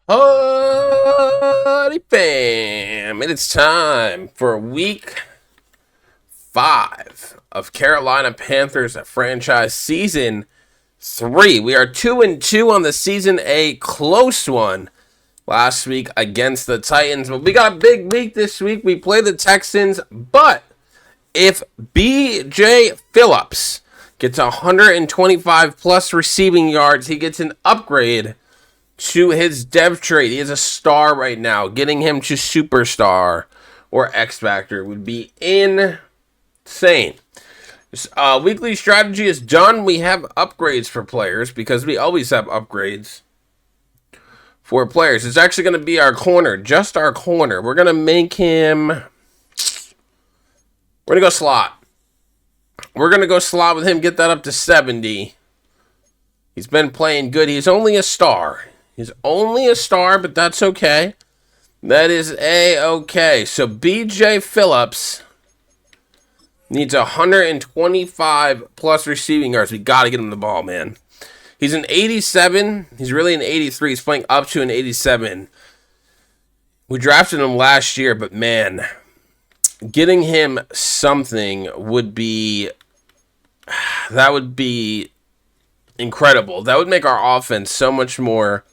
HoodieFam, and it's time for week 5 of Carolina Panthers Franchise Season 3. We are 2-2 on the season, a close one last week against the Titans. But we got a big week this week. We play the Texans, but if B.J. Phillips gets 125 plus receiving yards, he gets an upgrade to his dev trade. He is a star right now. Getting him to superstar or X Factor would be insane. Weekly strategy is done. We have upgrades for players because we always have upgrades for players. It's actually going to be our corner, just our corner. We're going to make him... We're going to go slot. We're going to go slot with him, get that up to 70. He's been playing good. He's only a star. He's only a star, but that's okay. That is A-okay. So B.J. Phillips needs 125 plus receiving yards. We got to get him the ball, man. He's an 87. He's really an 83. He's playing up to an 87. We drafted him last year, but man, getting him something would be... That would be incredible. That would make our offense so much more...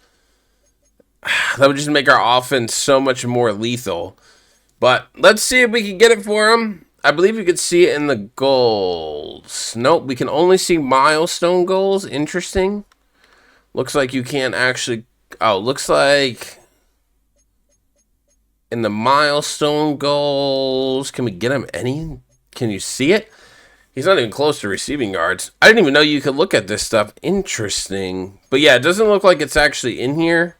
That would just make our offense so much more lethal. But let's see if we can get it for him. I believe you could see it in the goals. Nope, we can only see milestone goals. Interesting. Looks like you can't actually... Oh, looks like... In the milestone goals... Can we get him any... Can you see it? He's not even close to receiving yards. I didn't even know you could look at this stuff. Interesting. But yeah, it doesn't look like it's actually in here.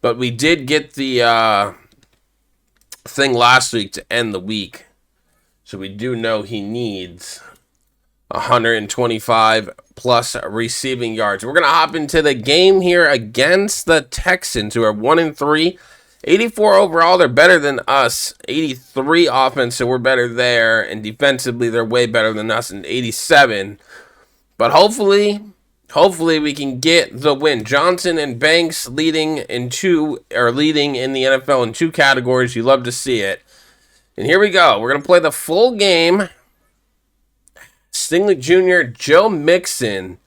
But we did get the thing last week to end the week. So we do know he needs 125 plus receiving yards. We're going to hop into the game here against the Texans, who are 1-3. 84 overall, they're better than us. 83 offense, so we're better there. And defensively, they're way better than us in 87. But hopefully we can get the win. Johnson and Banks leading in the NFL in 2 categories. You love to see it. And here we go. We're going to play the full game. Stingley Jr., Joe Mixon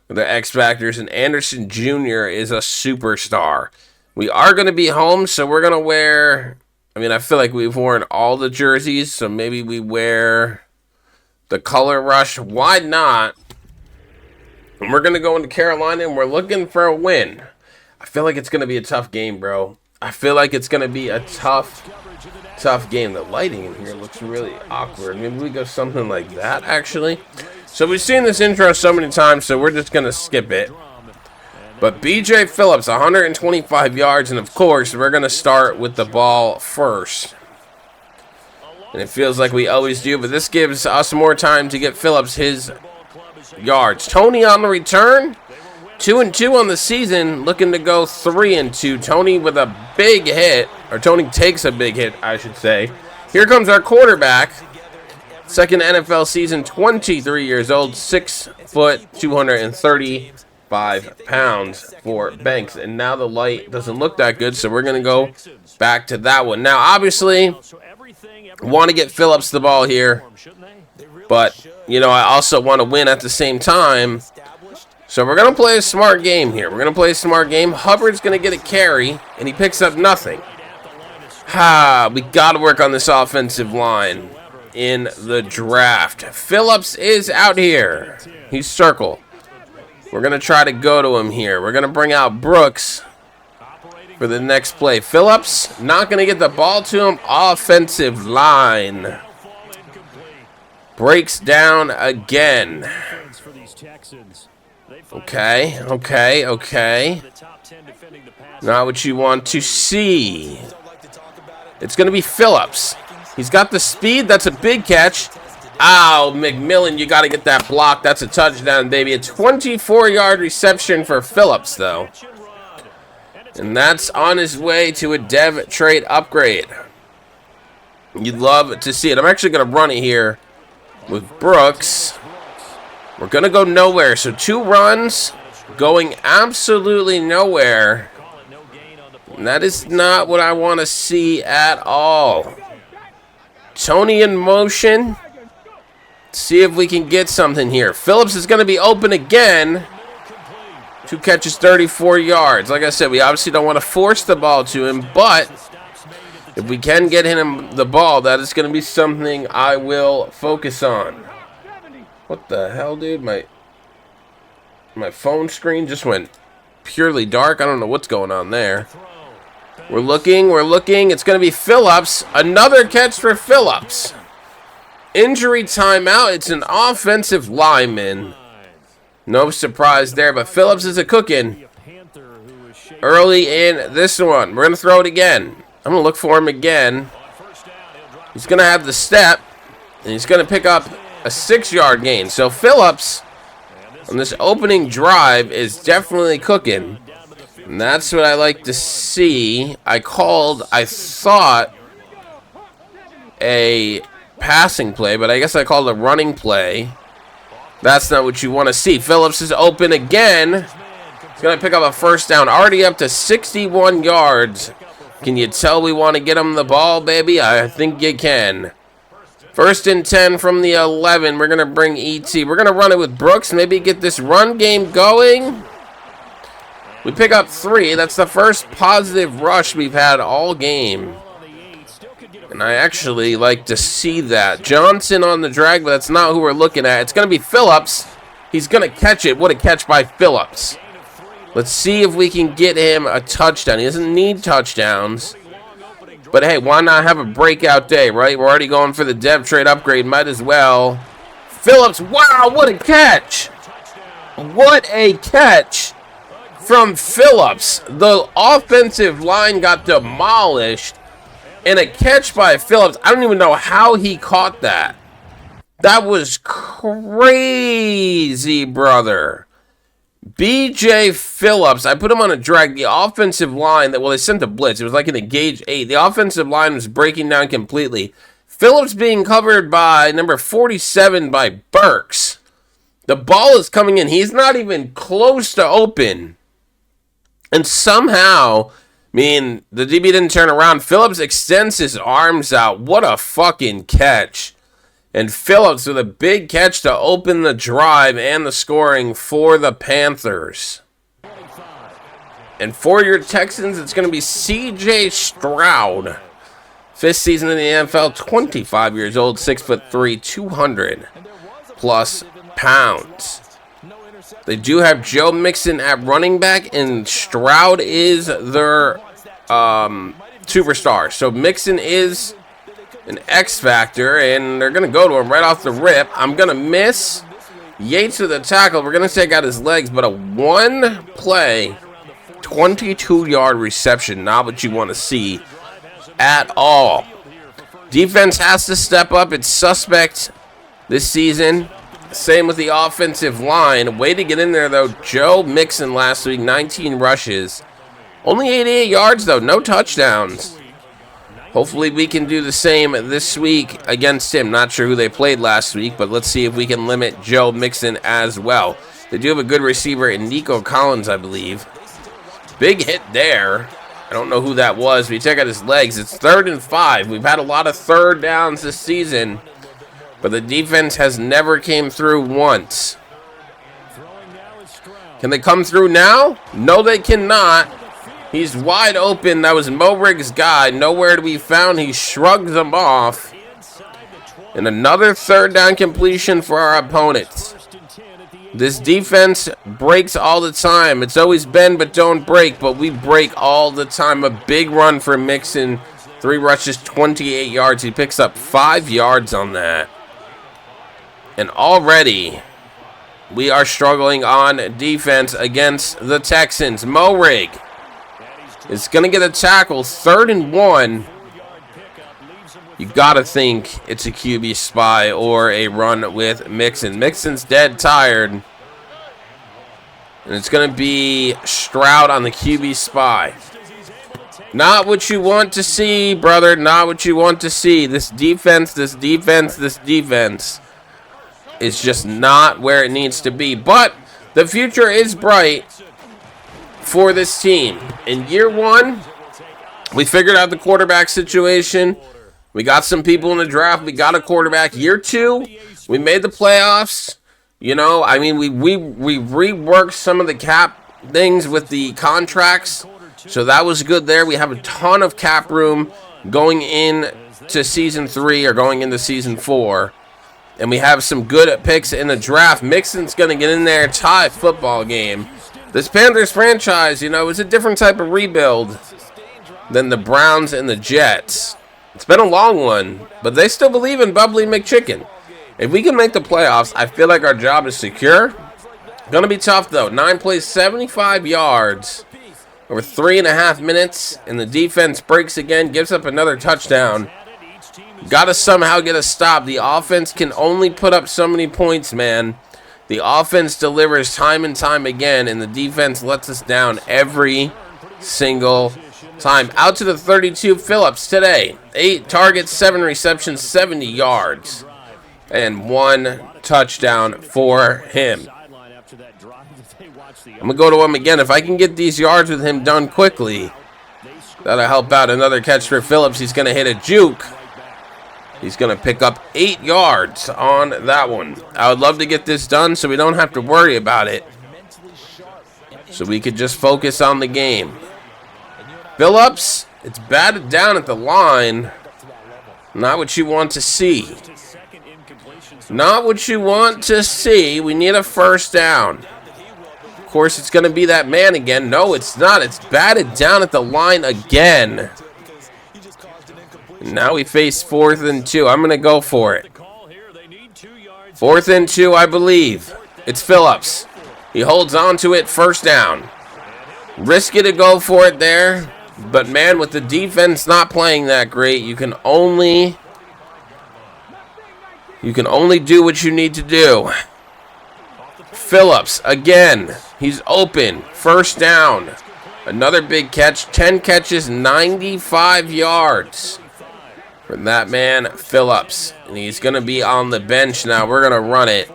with the X Factors, and Anderson Jr. is a superstar. We are going to be home, so we're going to wear... I mean, I feel like we've worn all the jerseys, so maybe we wear the color rush. Why not? And we're going to go into Carolina, and we're looking for a win. I feel like it's going to be a tough game, bro. I feel like it's going to be a tough game. The lighting in here looks really awkward. Maybe we go something like that, actually. So we've seen this intro so many times, so we're just going to skip it. But B.J. Phillips, 125 yards, and of course, we're going to start with the ball first. And it feels like we always do, but this gives us more time to get Phillips his yards. Tony on the return, 2-2 on the season, looking to go 3-2. Tony with a big hit, or Tony takes a big hit, I should say. Here comes our quarterback, second NFL season, 23 years old, 6 foot, 235 pounds for Banks. And now the light doesn't look that good, so we're going to go back to that one. Now, obviously, want to get Phillips the ball here. But, you know, I also want to win at the same time. So we're going to play a smart game here. We're going to play a smart game. Hubbard's going to get a carry, and he picks up nothing. We got to work on this offensive line in the draft. Phillips is out here. He's circle. We're going to try to go to him here. We're going to bring out Brooks for the next play. Phillips not going to get the ball to him. Offensive line breaks down again. Okay. Not what you want to see. It's going to be Phillips. He's got the speed. That's a big catch. Ow, McMillan, you got to get that block. That's a touchdown, baby. A 24-yard reception for Phillips, though. And that's on his way to a dev trade upgrade. You'd love to see it. I'm actually going to run it here with Brooks. We're going to go nowhere. So 2 runs going absolutely nowhere. And that is not what I want to see at all. Tony in motion. See if we can get something here. Phillips is going to be open again. 2 catches, 34 yards. Like I said, we obviously don't want to force the ball to him, but if we can get him the ball, that is going to be something I will focus on. What the hell, dude? My phone screen just went purely dark. I don't know what's going on there. We're looking. It's going to be Phillips. Another catch for Phillips. Injury timeout. It's an offensive lineman. No surprise there, but Phillips is a cooking early in this one. We're going to throw it again. I'm going to look for him again. He's going to have the step, and he's going to pick up a 6-yard gain. So Phillips, on this opening drive, is definitely cooking. And that's what I like to see. I thought, a passing play, but I guess I called a running play. That's not what you want to see. Phillips is open again. He's going to pick up a first down. Already up to 61 yards. Can you tell we want to get him the ball, baby? I think you can. 1st and 10 from the 11. We're going to bring E.T. We're going to run it with Brooks. Maybe get this run game going. We pick up 3. That's the first positive rush we've had all game. And I actually like to see that. Johnson on the drag, but that's not who we're looking at. It's going to be Phillips. He's going to catch it. What a catch by Phillips. Let's see if we can get him a touchdown. He doesn't need touchdowns. But hey, why not have a breakout day, right? We're already going for the dev trade upgrade. Might as well. Phillips, wow, what a catch. What a catch from Phillips. The offensive line got demolished. And a catch by Phillips. I don't even know how he caught that. That was crazy, brother. B.J. Phillips. I put him on a drag. The offensive line, they sent a blitz. It was like an engage 8. The offensive line was breaking down completely. Phillips being covered by number 47 by Burks. The ball is coming in. He's not even close to open. And somehow, the DB didn't turn around. Phillips extends his arms out. What a fucking catch. And Phillips with a big catch to open the drive and the scoring for the Panthers. And for your Texans, it's going to be C.J. Stroud. 5th season in the NFL, 25 years old, 6'3", 200 plus pounds. They do have Joe Mixon at running back, and Stroud is their superstar. So Mixon is an X factor, and they're going to go to him right off the rip. I'm going to miss Yates with a tackle. We're going to take out his legs, but a one-play, 22-yard reception. Not what you want to see at all. Defense has to step up. It's suspect this season. Same with the offensive line. Way to get in there, though. Joe Mixon last week, 19 rushes. Only 88 yards, though. No touchdowns. Hopefully we can do the same this week against him. Not sure who they played last week, but let's see if we can limit Joe Mixon as well. They do have a good receiver in Nico Collins, I believe. Big hit there. I don't know who that was, but you check out his legs. It's 3rd and 5. We've had a lot of third downs this season, but the defense has never came through once. Can they come through now? No, they cannot. He's wide open. That was Mobrig's guy. Nowhere to be found. He shrugs them off. And another 3rd down completion for our opponents. This defense breaks all the time. It's always bend but don't break, but we break all the time. A big run for Mixon. 3 rushes, 28 yards. He picks up 5 yards on that. And already we are struggling on defense against the Texans. Morig is going to get a tackle. 3rd and 1. You got to think it's a QB spy or a run with Mixon. Mixon's dead tired. And it's going to be Stroud on the QB spy. Not what you want to see, brother. Not what you want to see. This defense is just not where it needs to be. But the future is bright for this team. In year 1, We figured out the quarterback situation. We got some people in the draft. We got a quarterback. Year 2, we made the playoffs. You know, I mean, we reworked some of the cap things with the contracts, so that was good there. We have a ton of cap room going into season 3 or going into season 4, and we have some good picks in the draft. Mixon's going to get in there, tie football game. This Panthers franchise, you know, is a different type of rebuild than the Browns and the Jets. It's been a long one, but they still believe in Bubbly McChicken. If we can make the playoffs, I feel like our job is secure. Gonna be tough though. 9 plays, 75 yards over 3.5 minutes, and the defense breaks again, gives up another touchdown. Gotta somehow get a stop. The offense can only put up so many points, man. The offense delivers time and time again, and the defense lets us down every single time. Out to the 32, Phillips today. 8 targets, 7 receptions, 70 yards, and 1 touchdown for him. I'm going to go to him again. If I can get these yards with him done quickly, that'll help out. Another catch for Phillips. He's going to hit a juke. He's going to pick up 8 yards on that one. I would love to get this done so we don't have to worry about it, so we could just focus on the game. Phillips, it's batted down at the line. Not what you want to see. Not what you want to see. We need a first down. Of course, it's going to be that man again. No, it's not. It's batted down at the line again. Now we face 4th and 2. I'm going to go for it. 4th and 2, I believe. It's Phillips. He holds on to it. First down. Risky to go for it there. But, man, with the defense not playing that great, you can only do what you need to do. Phillips, again. He's open. First down. Another big catch. 10 catches, 95 yards for that man, Phillips. And he's going to be on the bench now. We're going to run it.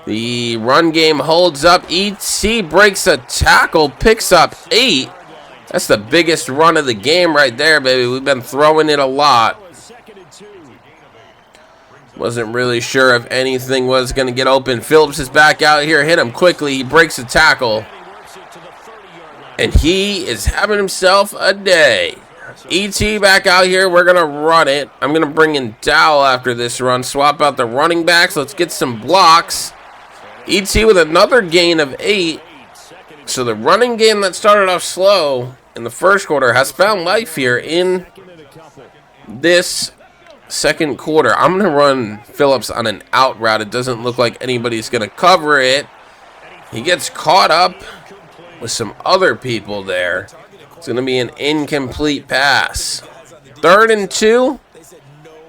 The run game holds up. E.T. breaks a tackle, picks up 8. That's the biggest run of the game right there, baby. We've been throwing it a lot. Wasn't really sure if anything was going to get open. Phillips is back out here. Hit him quickly. He breaks a tackle. And he is having himself a day. E.T. back out here. We're going to run it. I'm going to bring in Dowell after this run. Swap out the running backs. Let's get some blocks. E.T. with another gain of 8. So the running game that started off slow in the first quarter has found life here in this second quarter. I'm going to run Phillips on an out route. It doesn't look like anybody's going to cover it. He gets caught up with some other people there. It's going to be an incomplete pass. 3rd and 2.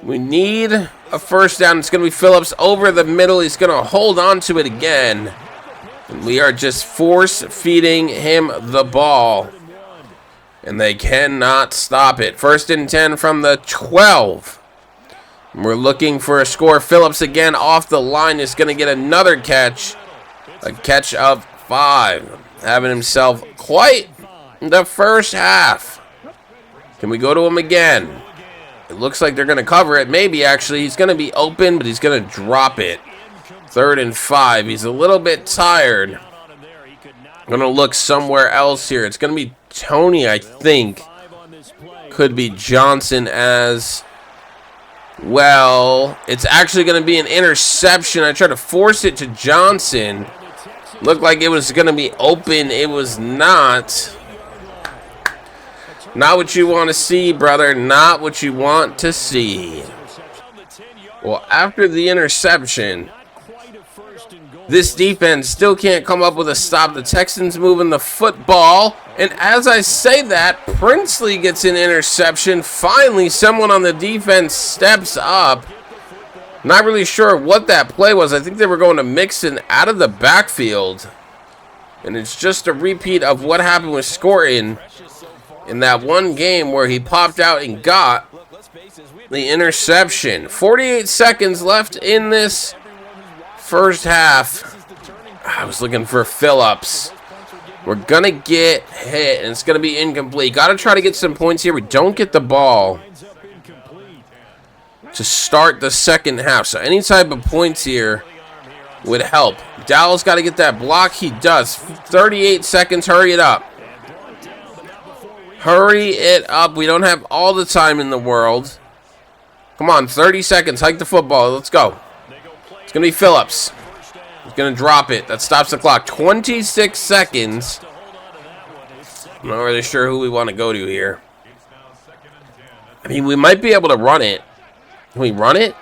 We need a first down. It's going to be Phillips over the middle. He's going to hold on to it again. And we are just force-feeding him the ball. And they cannot stop it. 1st and 10 from the 12. We're looking for a score. Phillips again off the line is going to get another catch. A catch of 5. Having himself quite the first half. Can we go to him again? It looks like they're going to cover it. Maybe, actually. He's going to be open, but he's going to drop it. 3rd and 5. He's a little bit tired. Going to look somewhere else here. It's going to be Tony, I think. Could be Johnson as well. It's actually going to be an interception. I tried to force it to Johnson. Looked like it was going to be open. It was not. Not what you want to see, brother. Not what you want to see. Well, after the interception, this defense still can't come up with a stop. The Texans moving the football. And as I say that, Princely gets an interception. Finally, someone on the defense steps up. Not really sure what that play was. I think they were going to Mixon out of the backfield. And it's just a repeat of what happened with Scourton in that one game where he popped out and got the interception. 48 seconds left in this first half. I was looking for Phillips. We're going to get hit, and it's going to be incomplete. Got to try to get some points here. We don't get the ball to start the second half. So any type of points here would help. Dallas got to get that block. He does. 38 seconds. Hurry it up. Hurry it up. We don't have all the time in the world. Come on, 30 seconds. Hike the football. Let's go. It's going to be Phillips. He's going to drop it. That stops the clock. 26 seconds. I'm not really sure who we want to go to here. I mean, we might be able to run it. Can we run it?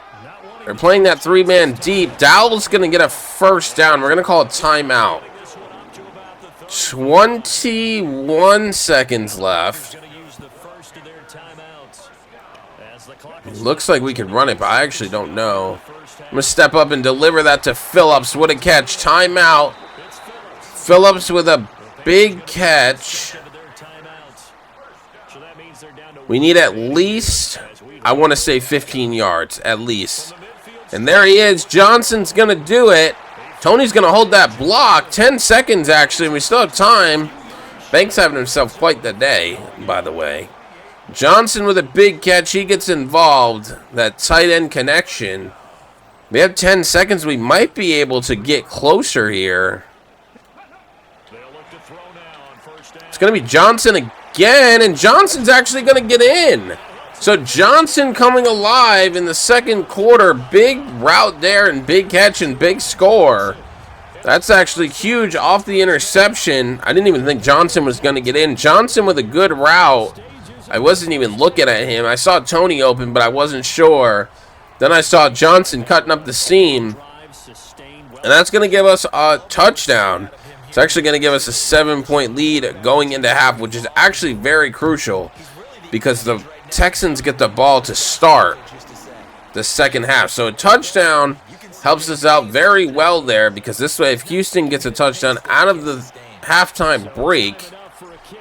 They're playing that three-man deep. Dowell's going to get a first down. We're going to call it timeout. 21 seconds left. Looks like we could run it, but I actually don't know. I'm going to step up and deliver that to Phillips. What a catch. Timeout. Phillips with a big catch. We need at least, I want to say 15 yards, at least. And there he is. Johnson's going to do it. Tony's going to hold that block. 10 seconds, actually, and we still have time. Banks having himself quite the day, by the way. Johnson with a big catch. He gets involved. That tight end connection. We have 10 seconds. We might be able to get closer here. It's going to be Johnson again, and Johnson's actually going to get in. So Johnson coming alive in the second quarter. Big route there and big catch and big score. That's actually huge off the interception. I didn't even think Johnson was going to get in. Johnson with a good route. I wasn't even looking at him. I saw Tony open, but I wasn't sure. Then I saw Johnson cutting up the seam. And that's going to give us a touchdown. It's actually going to give us a 7-point lead going into half, which is actually very crucial because the Texans get the ball to start the second half. So a touchdown helps us out very well there because this way, if Houston gets a touchdown out of the halftime break,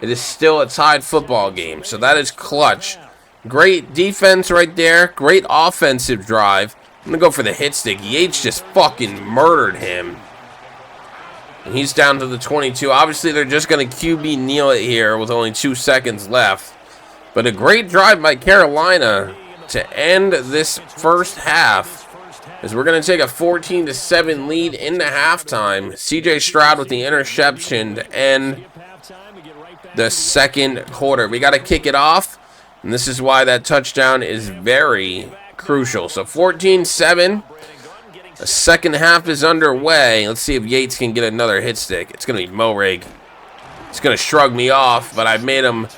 it is still a tied football game. So that is clutch. Great defense right there. Great offensive drive. I'm going to go for the hit stick. Yates just fucking murdered him. And he's down to the 22. Obviously, they're just going to QB kneel it here with only 2 seconds left. But a great drive by Carolina to end this first half as we're going to take a 14-7 lead into halftime. CJ Stroud with the interception to end the second quarter. We got to kick it off, and this is why that touchdown is very crucial. So 14-7. The second half is underway. Let's see if Yates can get another hit stick. It's going to be Morig. It's going to shrug me off, but I made him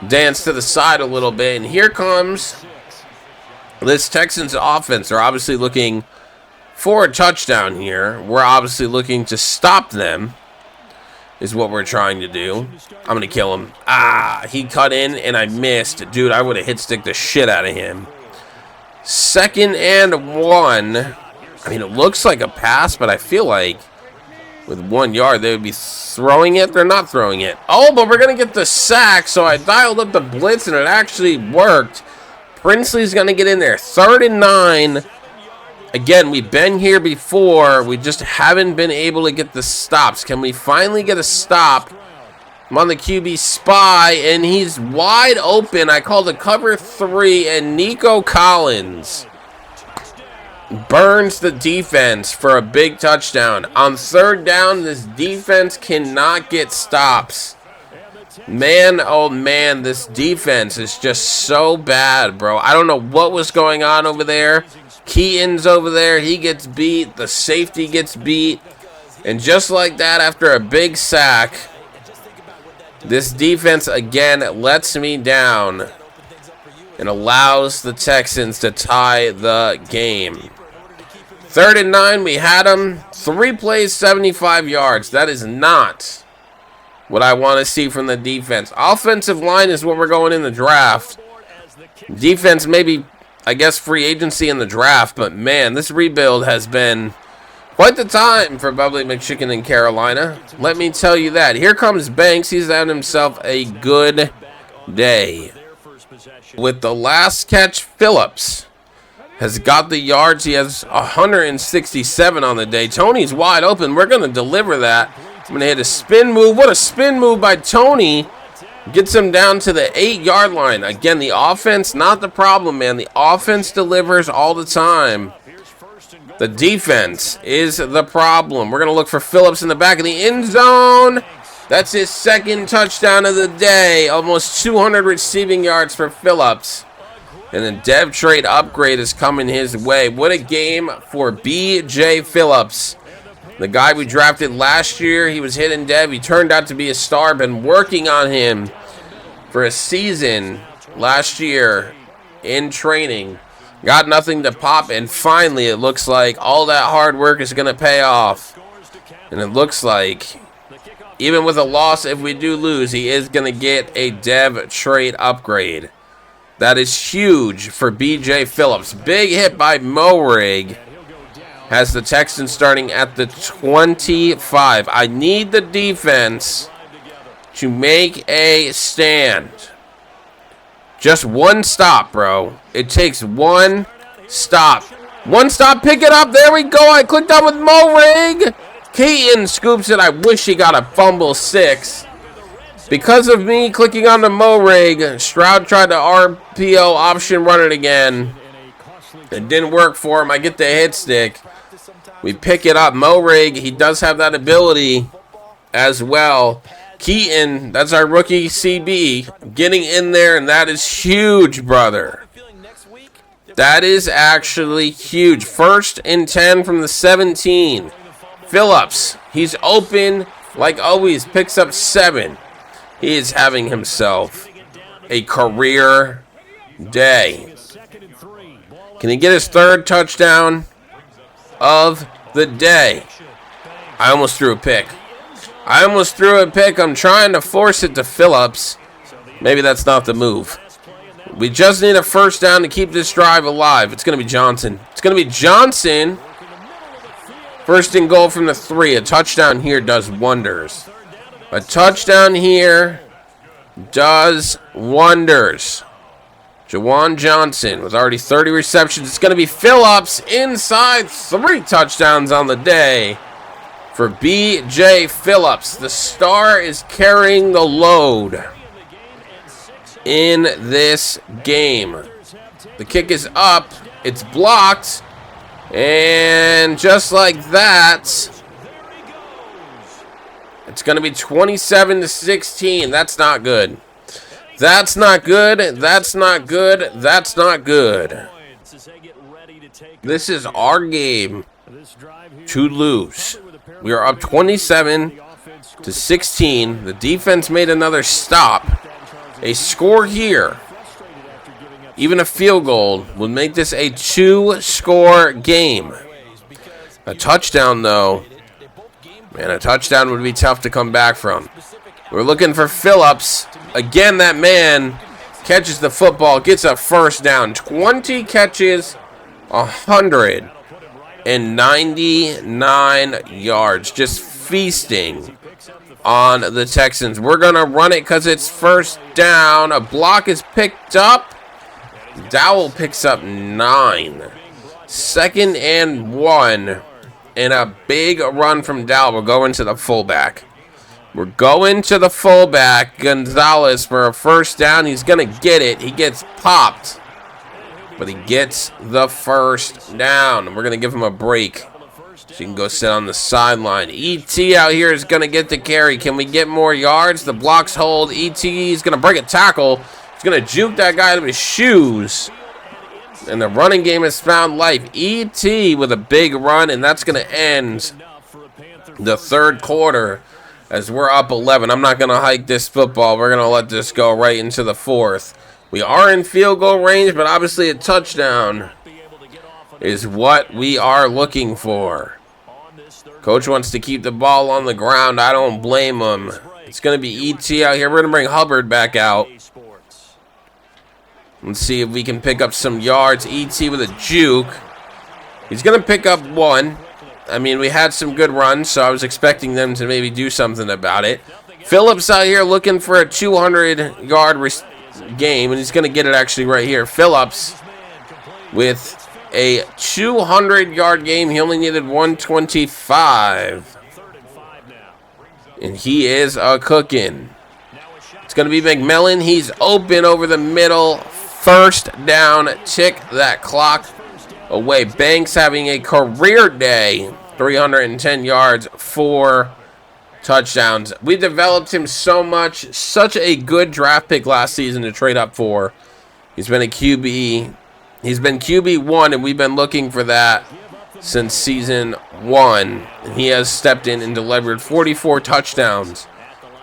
dance to the side a little bit. And here comes this Texans offense. They're obviously looking for a touchdown here. We're obviously looking to stop them is what we're trying to do. I'm going to kill him. He cut in and I missed. Dude, I would have hit stick the shit out of him. 2nd and 1. I mean, it looks like a pass, but I feel like with 1 yard, they would be throwing it. They're not throwing it. Oh, but we're going to get the sack, so I dialed up the blitz, and it actually worked. Princely's going to get in there. 3rd and 9. Again, we've been here before. We just haven't been able to get the stops. Can we finally get a stop? I'm on the QB spy, and he's wide open. I called a cover 3, and Nico Collins burns the defense for a big touchdown. On 3rd down, this defense cannot get stops. Man, oh man, this defense is just so bad, bro. I don't know what was going on over there. Keaton's over there. He gets beat. The safety gets beat. And just like that, after a big sack, this defense again lets me down and allows the Texans to tie the game. 3rd and 9, we had them. 3 plays, 75 yards. That is not what I want to see from the defense. Offensive line is what we're going in the draft. Defense, maybe, I guess, free agency in the draft. But, man, this rebuild has been quite the time for Bubbly McChicken in Carolina. Let me tell you that. Here comes Banks. He's had himself a good day. With the last catch, Phillips has got the yards. He has 167 on the day. Tony's wide open. We're going to deliver that. I'm going to hit a spin move. What a spin move by Tony. Gets him down to the 8-yard line. Again, the offense, not the problem, man. The offense delivers all the time. The defense is the problem. We're going to look for Phillips in the back of the end zone. That's his second touchdown of the day. Almost 200 receiving yards for Phillips. And the dev trade upgrade is coming his way. What a game for B.J. Phillips. The guy we drafted last year, he was hitting dev. He turned out to be a star. Been working on him for a season last year in training. Got nothing to pop, and finally it looks like all that hard work is going to pay off. And it looks like, even with a loss, if we do lose, he is going to get a dev trade upgrade. That is huge for B.J. Phillips. Big hit by Morig. Has the Texans starting at the 25. I need the defense to make a stand. Just one stop, bro. It takes one stop. One stop, pick it up. There we go. I clicked on with Morig. Keaton scoops it. I wish he got a fumble 6. Because of me clicking on the Morig, Stroud tried to RPO option run it again. It didn't work for him. I get the hit stick. We pick it up. Morig, he does have that ability as well. Keaton, that's our rookie CB, getting in there, and that is huge, brother. That is actually huge. 1st and 10 from the 17. Phillips, he's open like always, picks up 7. He is having himself a career day. Can he get his 3rd touchdown of the day? I almost threw a pick. I'm trying to force it to Phillips. Maybe that's not the move. We just need a 1st down to keep this drive alive. It's going to be Johnson. 1st and goal from the 3. A touchdown here does wonders. A touchdown here does wonders. Jawan Johnson with already 30 receptions. It's going to be Phillips inside. 3 touchdowns on the day for B.J. Phillips. The star is carrying the load in this game. The kick is up. It's blocked. And just like that, it's going to be 27-16. That's not good. That's not good. That's not good. That's not good. This is our game to lose. We are up 27-16. The defense made another stop. A score here, even a field goal, would make this a 2-score game. A touchdown, though, man, a touchdown would be tough to come back from. We're looking for Phillips. Again, that man catches the football, gets a 1st down. 20 catches, 199 yards. Just feasting on the Texans. We're going to run it because it's 1st down. A block is picked up. Dowell picks up 9. 2nd and 1. And a big run from Dowell. We're going to the fullback. Gonzalez for a 1st down. He's going to get it. He gets popped. But he gets the 1st down. We're going to give him a break, so he can go sit on the sideline. E.T. out here is going to get the carry. Can we get more yards? The blocks hold. E.T. is going to break a tackle. He's going to juke that guy to his shoes. And the running game has found life. E.T. with a big run, and that's going to end the 3rd quarter as we're up 11. I'm not going to hike this football. We're going to let this go right into the 4th. We are in field goal range, but obviously a touchdown is what we are looking for. Coach wants to keep the ball on the ground. I don't blame him. It's going to be E.T. out here. We're going to bring Hubbard back out. Let's see if we can pick up some yards. E.T. with a juke. He's going to pick up 1. I mean, we had some good runs, so I was expecting them to maybe do something about it. Phillips out here looking for a 200-yard game, and he's going to get it actually right here. Phillips with a 200-yard game. He only needed 125. And he is cooking. It's going to be McMillan. He's open over the middle. First down. Tick that clock away. Banks having a career day. 310 yards, 4 touchdowns. We developed him so much. Such a good draft pick last season to trade up for. He's been a QB. He's been QB1, and we've been looking for that since season 1. And he has stepped in and delivered 44 touchdowns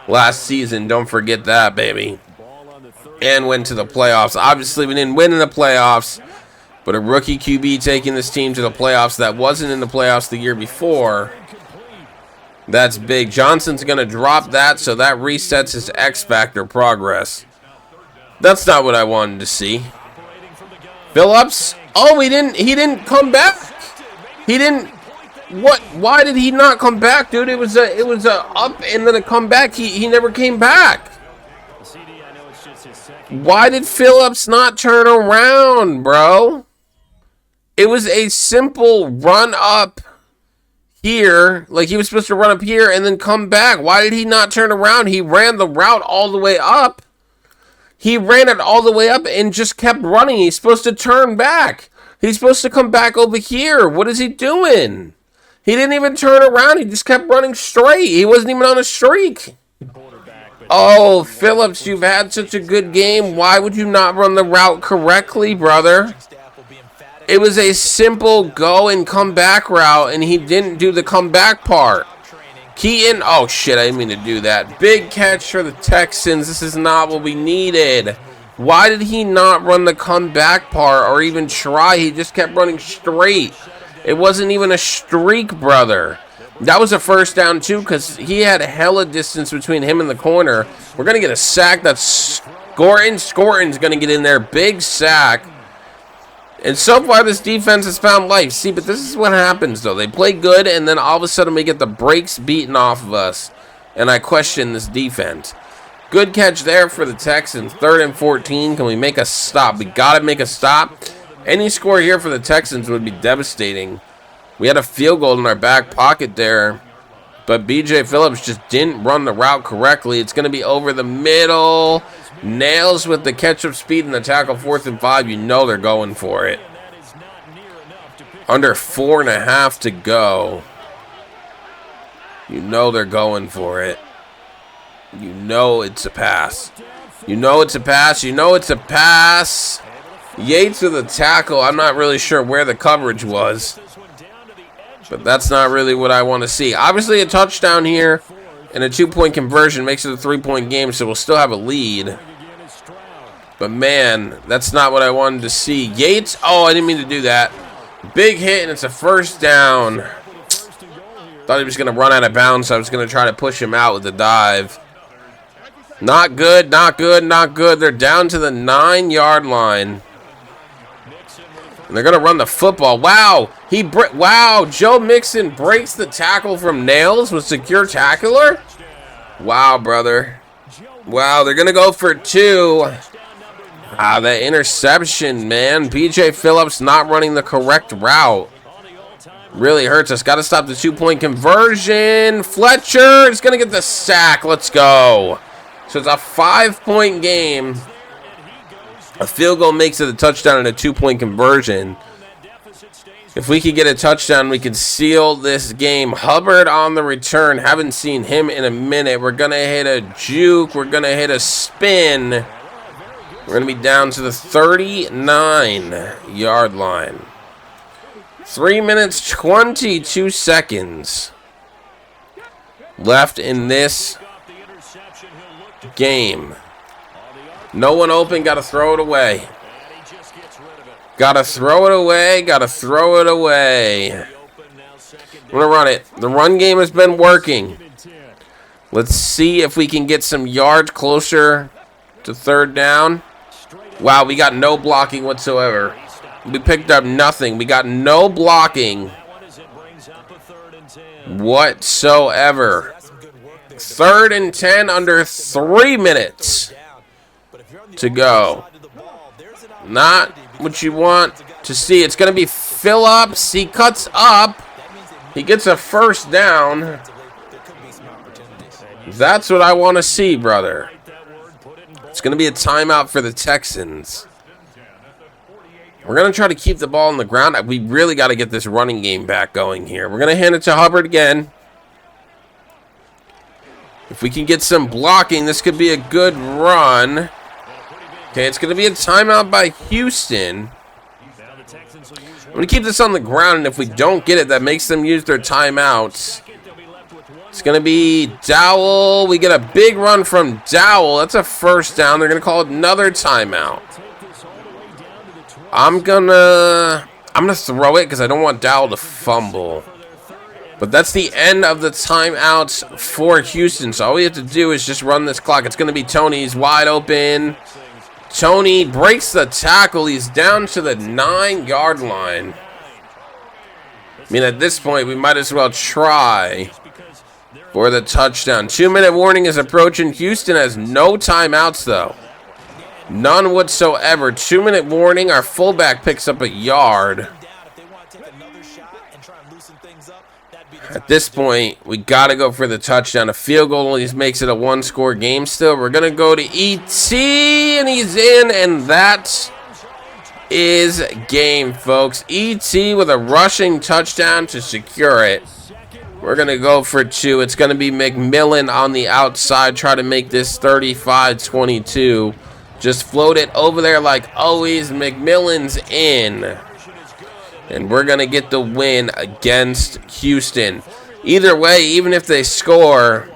last season. Don't forget that, baby. And went to the playoffs. Obviously, we didn't win in the playoffs, but a rookie QB taking this team to the playoffs that wasn't in the playoffs the year before, that's big. Johnson's going to drop that, so that resets his X Factor progress. That's not what I wanted to see. Phillips, oh, he didn't come back. He didn't, what, why did he not come back, dude? It was a up and then a comeback. He never came back. Why did Phillips not turn around, bro? It was a simple run up here. Like, he was supposed to run up here and then come back. Why did he not turn around? He ran the route all the way up. He ran it all the way up and just kept running. He's supposed to turn back. He's supposed to come back over here. What is he doing? He didn't even turn around. He just kept running straight. He wasn't even on a streak. Oh, Phillips, you've had such a good game. Why would you not run the route correctly, brother? It was a simple go and come back route, and he didn't do the comeback part. Keaton, oh shit, I didn't mean to do that. Big catch for the Texans. This is not what we needed. Why did he not run the comeback part or even try? He just kept running straight. It wasn't even a streak, brother. That was a first down, too, because he had hella distance between him and the corner. We're going to get a sack. That's Scorton. Scorton's going to get in there. Big sack. And so far, this defense has found life. See, but this is what happens, though. They play good, and then all of a sudden we get the brakes beaten off of us. And I question this defense. Good catch there for the Texans. 3rd and 14. Can we make a stop? We got to make a stop. Any score here for the Texans would be devastating. We had a field goal in our back pocket there. But B.J. Phillips just didn't run the route correctly. It's going to be over the middle. Nails with the catch-up speed and the tackle. 4th and 5. You know they're going for it. Under 4.5 to go. You know they're going for it. You know it's a pass. You know it's a pass. You know it's a pass. Yates with a tackle. I'm not really sure where the coverage was. But that's not really what I want to see. Obviously, a touchdown here and a 2-point conversion makes it a 3-point game, so we'll still have a lead. But, man, that's not what I wanted to see. Yates, oh, I didn't mean to do that. Big hit, and it's a first down. Thought he was going to run out of bounds, so I was going to try to push him out with the dive. Not good, not good, not good. They're down to the 9-yard line. And they're going to run the football. Wow. Wow. Joe Mixon breaks the tackle from Nails with secure tackler. Wow, brother. Wow, they're going to go for 2. Ah, that interception, man. B.J. Phillips not running the correct route. Really hurts us. Got to stop the 2-point conversion. Fletcher is going to get the sack. Let's go. So it's a 5-point game. A field goal makes it a touchdown and a 2-point conversion. If we could get a touchdown, we could seal this game. Hubbard on the return. Haven't seen him in a minute. We're going to hit a juke. We're going to hit a spin. We're going to be down to the 39-yard line. 3 minutes, 22 seconds left in this game. No one open, got to throw it away. Got to throw it away, got to throw it away. I'm going to run it. The run game has been working. Let's see if we can get some yards closer to 3rd down. Wow, we got no blocking whatsoever. We picked up nothing. We got no blocking whatsoever. 3rd and 10 under 3 minutes to go. Not what you want to see. It's going to be Phillips. He cuts up. He gets a first down. That's what I want to see, brother. It's going to be a timeout for the Texans. We're going to try to keep the ball on the ground. We really got to get this running game back going here. We're going to hand it to Hubbard again. If we can get some blocking, this could be a good run. Okay, it's going to be a timeout by Houston. I'm going to keep this on the ground, and if we don't get it, that makes them use their timeouts. It's going to be Dowell. We get a big run from Dowell. That's a first down. They're going to call another timeout. I'm gonna throw it because I don't want Dowell to fumble. But that's the end of the timeouts for Houston. So all we have to do is just run this clock. It's going to be Tony. He's wide open. Tony breaks the tackle. He's down to the 9-yard line. I mean, at this point, we might as well try for the touchdown. 2-minute warning is approaching. Houston has no timeouts, though. None whatsoever. 2-minute warning. Our fullback picks up a yard. At this point, we got to go for the touchdown. A field goal only makes it a one-score game still. We're going to go to E.T., and he's in, and that is game, folks. E.T. with a rushing touchdown to secure it. We're going to go for 2. It's going to be McMillan on the outside. Try to make this 35-22. Just float it over there like always. McMillan's in. And we're going to get the win against Houston. Either way, even if they score,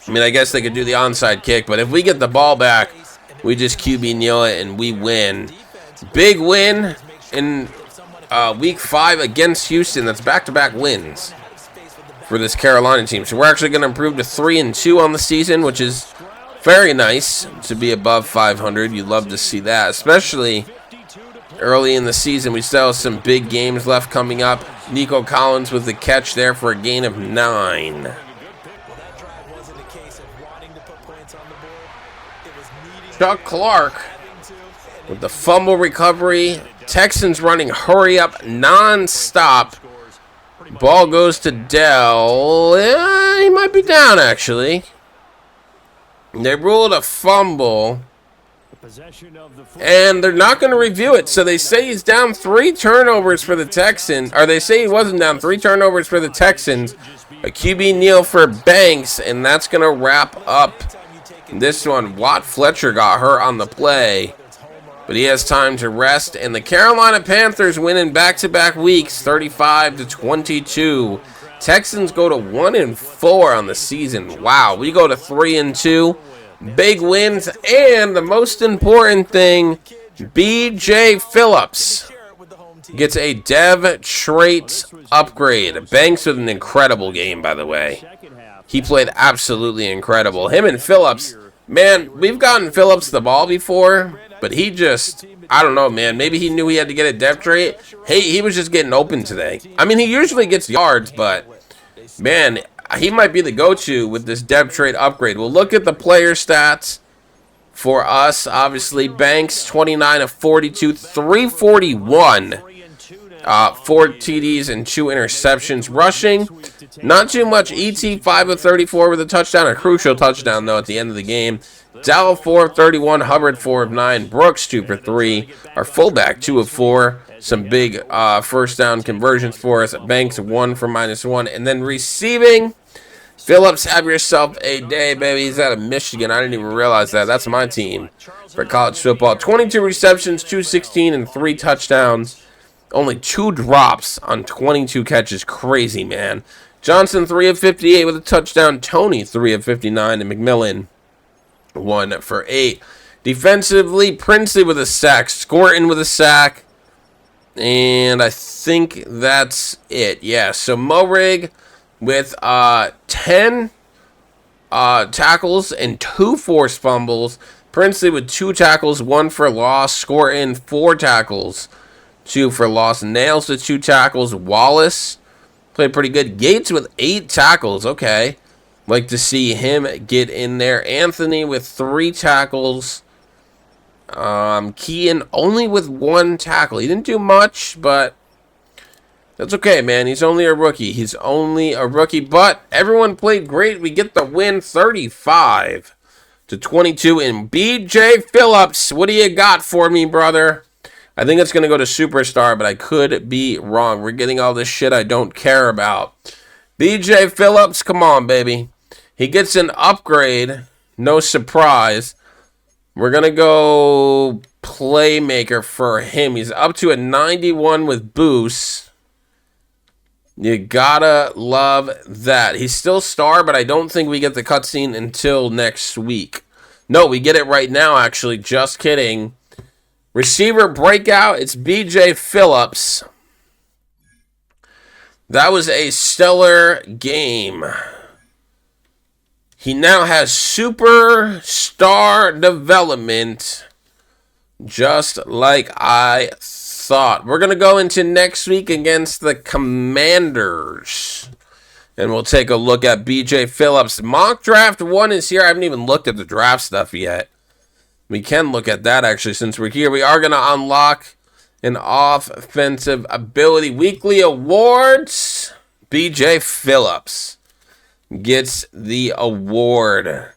I mean, I guess they could do the onside kick. But if we get the ball back, we just QB kneel it and we win. Big win in Week 5 against Houston. That's back-to-back wins for this Carolina team. So we're actually going to improve to 3-2 on the season, which is very nice to be above 500. You'd love to see that, especially early in the season. We still have some big games left coming up. Nico Collins with the catch there for a gain of 9. Chuck Clark with the fumble recovery. Texans running hurry up non-stop. Ball goes to Dell. He might be down, actually. They ruled a fumble. And they're not going to review it. So they say he's down 3 turnovers for the Texans. Or they say he wasn't down. 3 turnovers for the Texans. A QB kneel for Banks. And that's going to wrap up this one. Watt Fletcher got hurt on the play. But he has time to rest. And the Carolina Panthers win in back-to-back weeks. 35-22. Texans go to 1-4 on the season. Wow. We go to 3-2. Big wins, and the most important thing, B.J. Phillips gets a dev trait upgrade. Banks with an incredible game, by the way. He played absolutely incredible. Him and Phillips, man, we've gotten Phillips the ball before, but he just, I don't know, man. Maybe he knew he had to get a dev trait. Hey, he was just getting open today. I mean, he usually gets yards, but, man, he might be the go-to with this depth trait upgrade. We'll look at the player stats for us. Obviously, Banks, 29 of 42, 341. 4 TDs and 2 interceptions. Rushing, not too much. ET, 5 of 34 with a touchdown. A crucial touchdown, though, at the end of the game. Dowell, 4 of 31. Hubbard, 4 of 9. Brooks, 2 for 3. Our fullback, 2 of 4. Some big first down conversions for us. Banks, 1 for -1. And then receiving, Phillips, have yourself a day, baby. He's out of Michigan. I didn't even realize that. That's my team for college football. 22 receptions, 216, and 3 touchdowns. Only 2 drops on 22 catches. Crazy, man. Johnson, 3 of 58 with a touchdown. Tony, 3 of 59. And McMillan, 1 for 8. Defensively, Princely with a sack. Scorton with a sack. And I think that's it. Yeah, so Morig with 10 tackles and 2 forced fumbles. Princely with 2 tackles, 1 for loss. Scorton, 4 tackles, 2 for loss. Nails with 2 tackles. Wallace played pretty good. Gates with 8 tackles. Okay. Like to see him get in there. Anthony with 3 tackles. Kean only with 1 tackle. He didn't do much, but That's okay, man. He's only a rookie. He's only a rookie, but everyone played great. We get the win 35-22. And BJ Phillips, what do you got for me, brother? I think it's going to go to Superstar, but I could be wrong. We're getting all this shit I don't care about. BJ Phillips, come on, baby. He gets an upgrade. No surprise. We're going to go playmaker for him. He's up to a 91 with boost. You gotta love that. He's still star, but I don't think we get the cutscene until next week. No, we get it right now, actually. Just kidding. Receiver breakout. It's BJ Phillips. That was a stellar game. He now has superstar development, just like I thought. We're going to go into next week against the Commanders. And we'll take a look at BJ Phillips. Mock Draft 1 is here. I haven't even looked at the draft stuff yet. We can look at that, actually, since we're here. We are going to unlock an offensive ability. Weekly awards. BJ Phillips gets the award.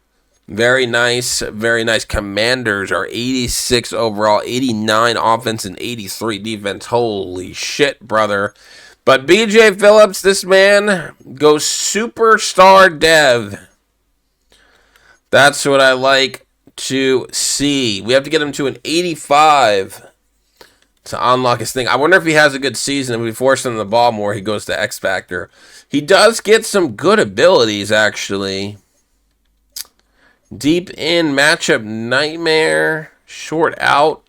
Very nice, very nice. Commanders are 86 overall, 89 offense, and 83 defense. Holy shit, brother. But BJ Phillips, this man goes superstar dev. That's what I like to see. We have to get him to an 85 to unlock his thing. I wonder if he has a good season. If we force him the ball more, he goes to X Factor. He does get some good abilities, actually. Deep in, matchup nightmare, short out.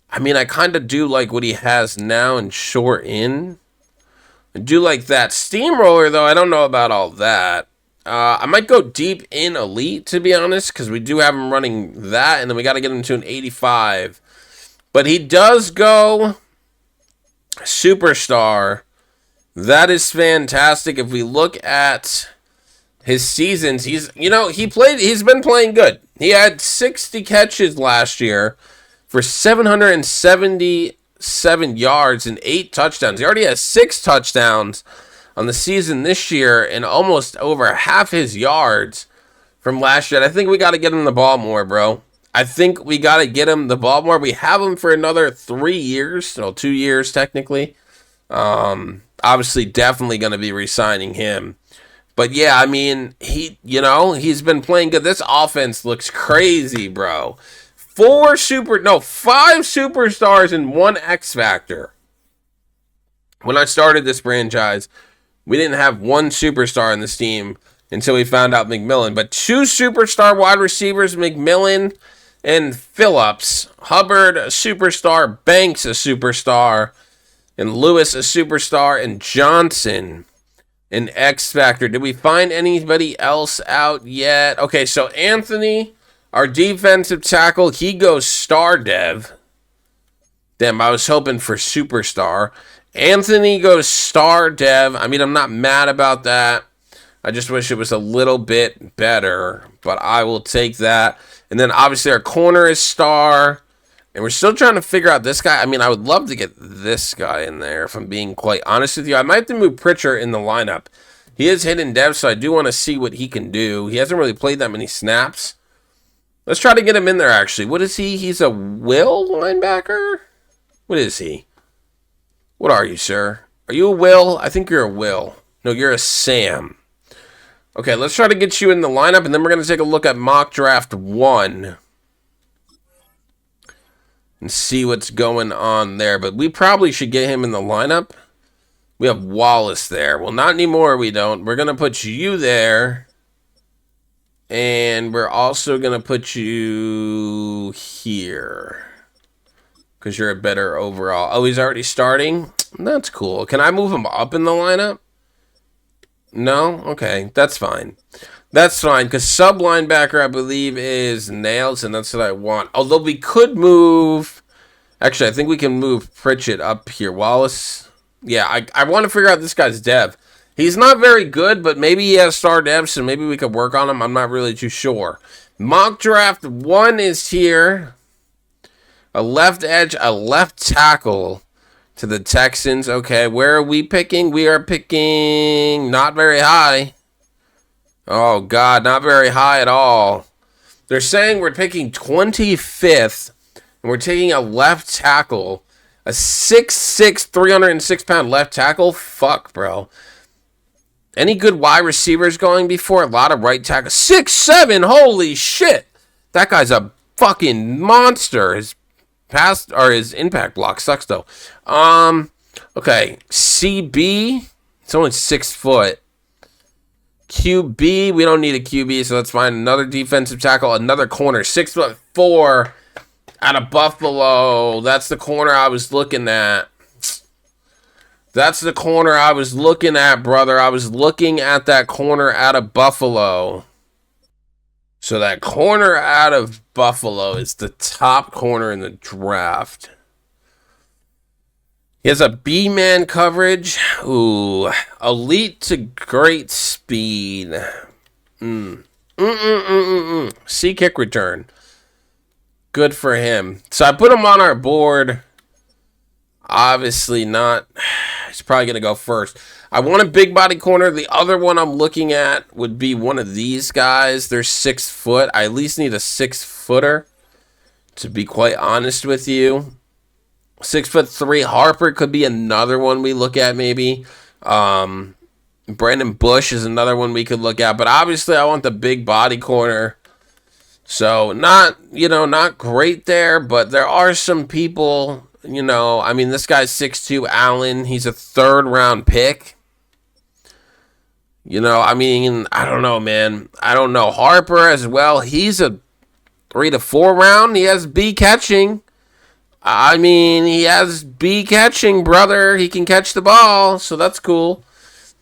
I mean, I kind of do like what he has now in short in. I do like that. Steamroller, though, I don't know about all that. I might go deep in elite, to be honest, because we do have him running that, and then we got to get him to an 85. But he does go superstar. That is fantastic. If we look at his seasons, he's been playing good. He had 60 catches last year for 777 yards and 8 touchdowns. He already has 6 touchdowns on the season this year and almost over half his yards from last year. I think we got to get him the ball more, bro. I think we got to get him the ball more. We have him for another 3 years. 2 years, technically. Obviously, definitely going to be re-signing him. But yeah, I mean, he's been playing good. This offense looks crazy, bro. 5 superstars and 1 X Factor. When I started this franchise, we didn't have 1 superstar in this team until we found out McMillan. But 2 superstar wide receivers, McMillan and Phillips. Hubbard, a superstar. Banks, a superstar. And Lewis, a superstar. And Johnson, an X Factor. Did we find anybody else out yet? Okay, so Anthony, our defensive tackle, he goes star dev. Damn, I was hoping for superstar. Anthony goes star dev. I mean, I'm not mad about that. I just wish it was a little bit better, but I will take that. And then obviously our corner is star. And we're still trying to figure out this guy. I mean, I would love to get this guy in there, if I'm being quite honest with you. I might have to move Pritchard in the lineup. He is hidden dev, so I do want to see what he can do. He hasn't really played that many snaps. Let's try to get him in there, actually. What is he? He's a Will linebacker? What is he? What are you, sir? Are you a Will? I think you're a Will. No, you're a Sam. Okay, let's try to get you in the lineup, and then we're going to take a look at Mock Draft 1 and see what's going on there. But we probably should get him in the lineup. We have Wallace there. Well, not anymore, we don't. We're going to put you there. And we're also going to put you here, because you're a better overall. Oh, he's already starting? That's cool. Can I move him up in the lineup? No? Okay, that's fine. That's fine, because sub linebacker, I believe, is Nails, and that's what I want. Although we could move... Actually, I think we can move Pritchett up here. Wallace... Yeah, I want to figure out this guy's dev. He's not very good, but maybe he has star dev, so maybe we could work on him. I'm not really too sure. Mock Draft 1 is here. A left edge, a left tackle. to the Texans. Okay, where are we picking? We are picking not very high. Oh, God, not very high at all. They're saying we're picking 25th, and we're taking a left tackle. A 6'6", 306-pound left tackle? Fuck, bro. Any good wide receivers going before? A lot of right tackles. 6'7", holy shit. That guy's a fucking monster. His impact block sucks, though. Okay, CB. It's only 6 foot. QB, we don't need a QB, so that's fine. Another defensive tackle, another corner, 6'4", out of Buffalo. That's the corner I was looking at. That's the corner I was looking at, brother. I was looking at that corner out of Buffalo. So that corner out of Buffalo is the top corner in the draft. He has a B-man coverage. Ooh, elite to great speed. C kick return. Good for him. So I put him on our board. Obviously not. He's probably going to go first. I want a big body corner. The other one I'm looking at would be one of these guys. They're 6 foot. I at least need a 6-footer, to be quite honest with you. 6'3" Harper could be another one we look at maybe. Brandon Bush is another one we could look at. But obviously I want the big body corner. So not great there, but there are some people, I mean, this guy's 6'2", Allen. He's a 3rd-round pick. I mean, I don't know, man. I don't know. Harper as well. He's a 3 to 4 round. He has B catching. I mean, he has B catching, brother. He can catch the ball, so that's cool.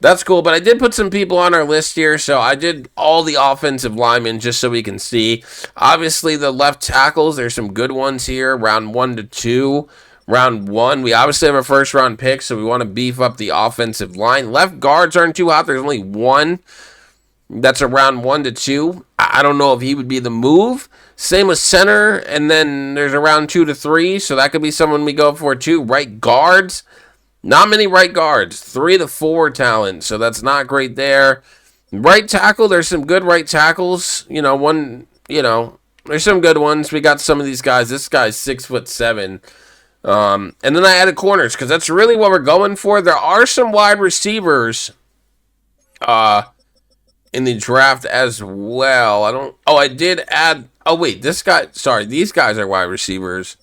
That's cool, but I did put some people on our list here, so I did all the offensive linemen just so we can see. Obviously, the left tackles, there's some good ones here, round 1 to 2. Round 1, we obviously have a first-round pick, so we want to beef up the offensive line. Left guards aren't too hot. There's only one that's around 1 to 2. I don't know if he would be the move. Same with center, and then there's around 2 to 3, so that could be someone we go for too. Right guards, not many right guards. 3 to 4 talent, so that's not great there. Right tackle, there's some good right tackles. There's some good ones. We got some of these guys. This guy's 6'7". And then I added corners because that's really what we're going for. There are some wide receivers in the draft as well. I did add. Oh, wait, these guys are wide receivers.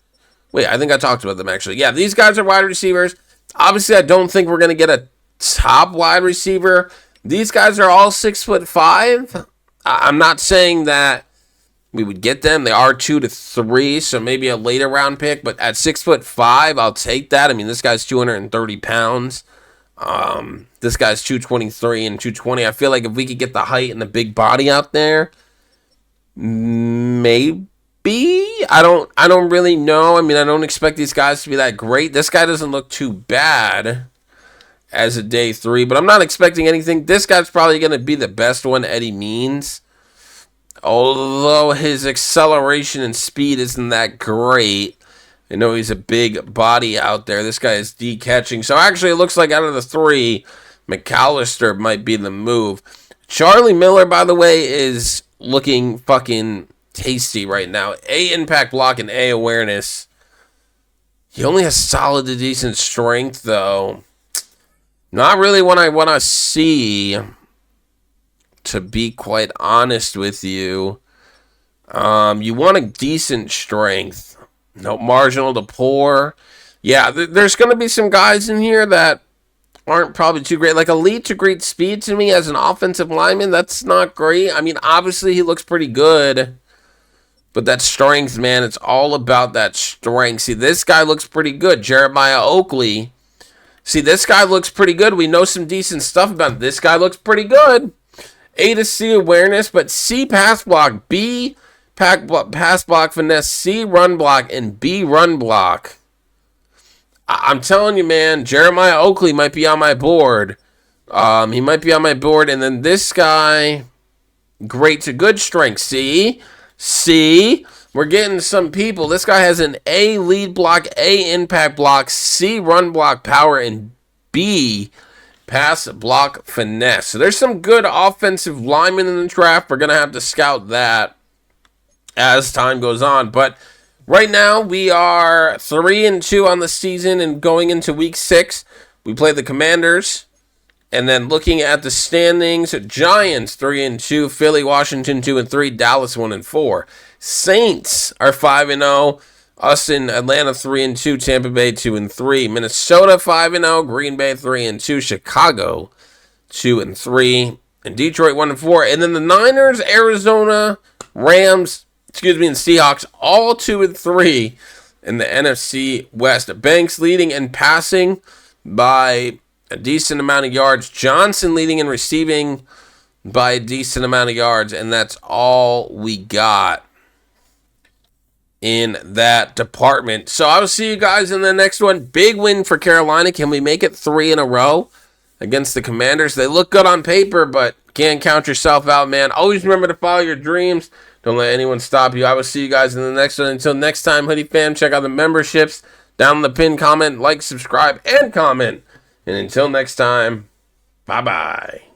Wait, I think I talked about them actually. Yeah, these guys are wide receivers. Obviously, I don't think we're going to get a top wide receiver. These guys are all 6'5". I'm not saying that we would get them. They are 2 to 3, so maybe a later round pick. But at 6'5", I'll take that. I mean, this guy's 230 pounds. This guy's 223 and 220. I feel like if we could get the height and the big body out there, maybe. I don't really know. I mean, I don't expect these guys to be that great. This guy doesn't look too bad as a day 3, but I'm not expecting anything. This guy's probably going to be the best one, Eddie Means. Although his acceleration and speed isn't that great. I know he's a big body out there. This guy is D-catching. So actually it looks like out of the 3, McAllister might be the move. Charlie Miller, by the way, is looking fucking tasty right now. A impact block and A awareness. He only has solid to decent strength, though. Not really what I want to see, to be quite honest with you. You want a decent strength. No marginal to poor. Yeah, there's going to be some guys in here that aren't probably too great. Like elite to great speed to me as an offensive lineman, that's not great. I mean, obviously he looks pretty good. But that strength, man, it's all about that strength. See, this guy looks pretty good. Jeremiah Oakley. See, this guy looks pretty good. We know some decent stuff about him. This guy looks pretty good. A to C awareness, but C pass block, B pass block finesse, C run block, and B run block. I'm telling you, man, Jeremiah Oakley might be on my board. He might be on my board. And then this guy, great to good strength. C. we're getting some people. This guy has an A lead block, A impact block, C run block power, and B pass block finesse. So there's some good offensive linemen in the draft. We're going to have to scout that as time goes on. But right now, we are 3-2 on the season, and going into week 6, we play the Commanders. And then looking at the standings, Giants 3-2, Philly, Washington 2-3, Dallas 1-4. Saints are 5-0. Us in Atlanta 3-2, Tampa Bay 2-3, Minnesota 5-0, Green Bay 3-2, Chicago 2-3, and Detroit 1-4. And then the Niners, Arizona, Rams, and Seahawks all 2-3 in the NFC West. Banks leading in passing by a decent amount of yards. Johnson leading in receiving by a decent amount of yards, and that's all we got in that department. So I will see you guys in the next one. Big win for Carolina. Can we make it 3 in a row against the Commanders? They look good on paper, but can't count yourself out, man. Always remember to follow your dreams. Don't let anyone stop you. I will see you guys in the next one. Until next time, Hoodie Fam, check out the memberships down in the pin comment, like, subscribe, and comment. And until next time, bye-bye.